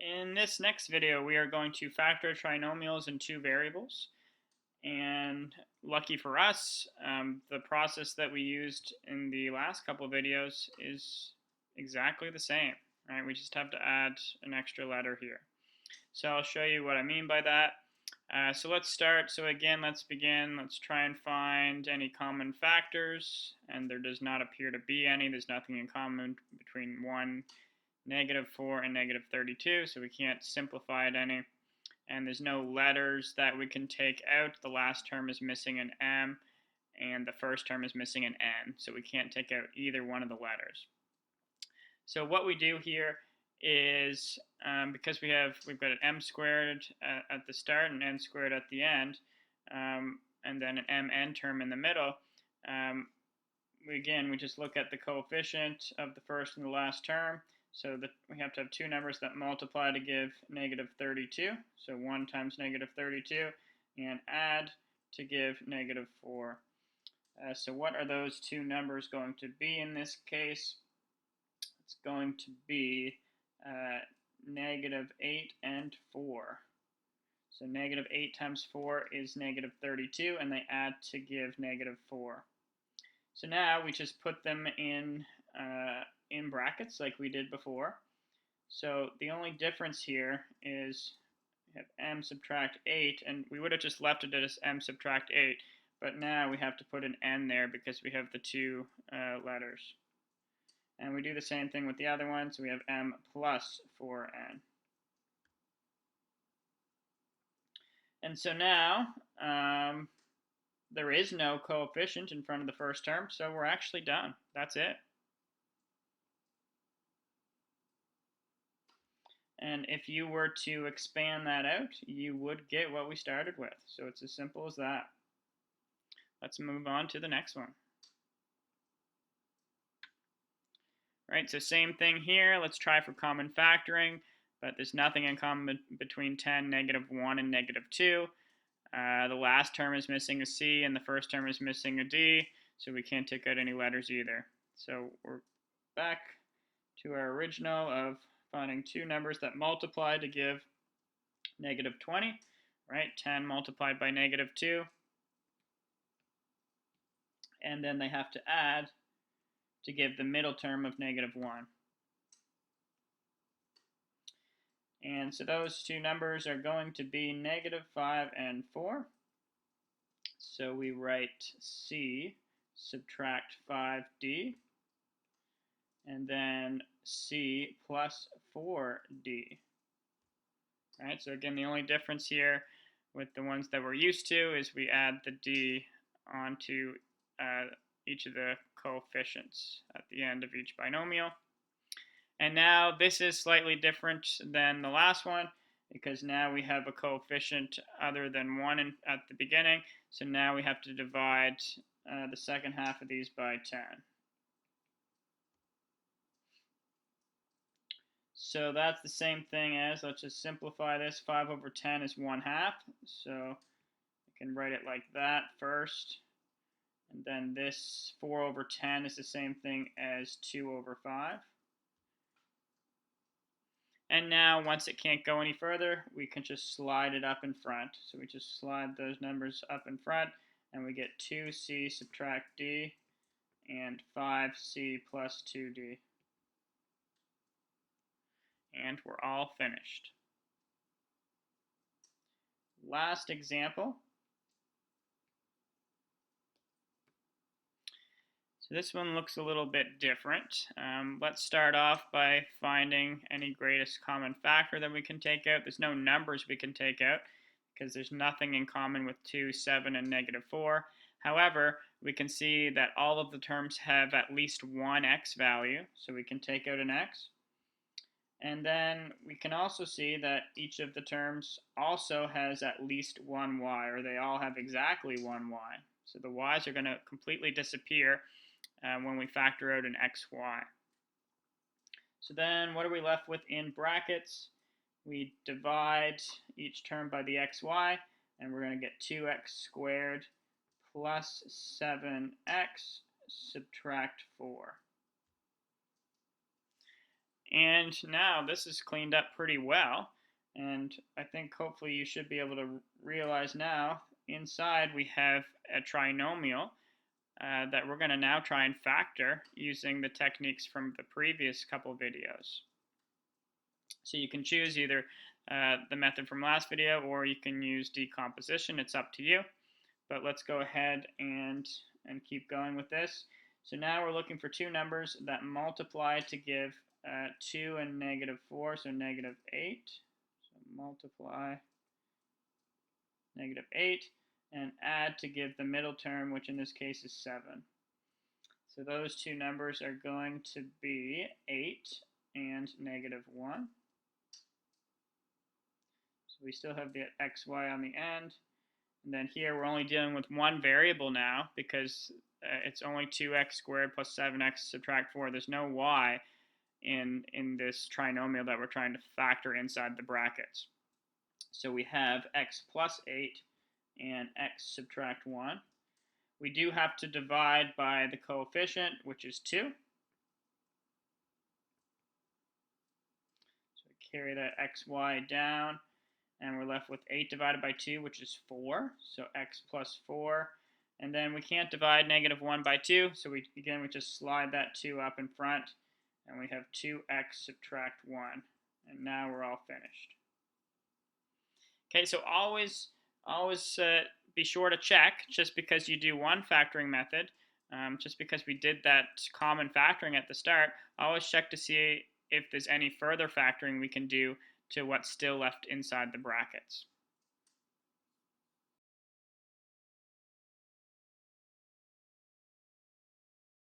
In this next video, we are going to factor trinomials in two variables. And lucky for us, the process that we used in the last couple of videos is exactly the same, right? We just have to add an extra letter here. So I'll show you what I mean by that. So let's start. So again, let's begin. Let's try and find any common factors. And there does not appear to be any. There's nothing in common between 1, -4, and -32. So we can't simplify it any. And there's no letters that we can take out. The last term is missing an M, and the first term is missing an N. So we can't take out either one of the letters. So what we do here is, because we've got an m squared at the start and n squared at the end, and then an mn term in the middle, we just look at the coefficient of the first and the last term. So that we have to have two numbers that multiply to give -32. So 1 times -32, and add to give -4. So what are those two numbers going to be in this case? It's going to be -8 and 4. So -8 times 4 is -32, and they add to give -4. So now we just put them in brackets like we did before. So the only difference here is we have m subtract 8, and we would have just left it as m subtract 8, but now we have to put an n there because we have the two letters. And we do the same thing with the other one, so we have m plus 4n. And so now, there is no coefficient in front of the first term, so we're actually done. That's it. And if you were to expand that out, you would get what we started with. So it's as simple as that. Let's move on to the next one. Right, so same thing here. Let's try for common factoring, but there's nothing in common between 10, -1, and -2. The last term is missing a C, and the first term is missing a D, so we can't take out any letters either. So we're back to our original of finding two numbers that multiply to give -20, right? 10 multiplied by -2. And then they have to add to give the middle term of -1. And so those two numbers are going to be -5 and 4. So we write C subtract 5D, and then C plus 4D. All right, so again, the only difference here with the ones that we're used to is we add the D onto each of the coefficients at the end of each binomial. And now this is slightly different than the last one because now we have a coefficient other than 1 at the beginning. So now we have to divide the second half of these by 10. So that's the same thing as, let's just simplify this. 5/10 is 1/2. So I can write it like that first. And then this 4/10 is the same thing as 2/5. And now, once it can't go any further, we can just slide it up in front. So we just slide those numbers up in front, and we get 2c subtract d and 5c plus 2d. And we're all finished. Last example. So this one looks a little bit different. Let's start off by finding any greatest common factor that we can take out. There's no numbers we can take out because there's nothing in common with 2, 7, and -4. However, we can see that all of the terms have at least one x value, so we can take out an x. And then we can also see that each of the terms also has at least one y, or they all have exactly one y. So the y's are going to completely disappear when we factor out an xy. So then what are we left with in brackets? We divide each term by the xy, and we're going to get 2x squared plus 7x subtract 4. And now this is cleaned up pretty well. And I think hopefully you should be able to realize now inside we have a trinomial that we're going to now try and factor using the techniques from the previous couple videos. So you can choose either the method from last video or you can use decomposition. It's up to you. But let's go ahead and keep going with this. So now we're looking for two numbers that multiply to give 2 and negative 4, so negative 8. So multiply negative 8 and add to give the middle term, which in this case is 7. So those two numbers are going to be 8 and negative 1. So we still have the xy on the end. And then here we're only dealing with one variable now because it's only 2x squared plus 7x subtract 4. There's no y in this trinomial that we're trying to factor inside the brackets. So we have x plus 8 and x subtract 1. We do have to divide by the coefficient, which is 2. So we carry that xy down, and we're left with 8 divided by 2, which is 4. So x plus 4. And then we can't divide negative 1 by 2, so we just slide that 2 up in front, and we have 2x subtract 1. And now we're all finished. Okay, so always be sure to check, just because you do one factoring method, just because we did that common factoring at the start, always check to see if there's any further factoring we can do to what's still left inside the brackets.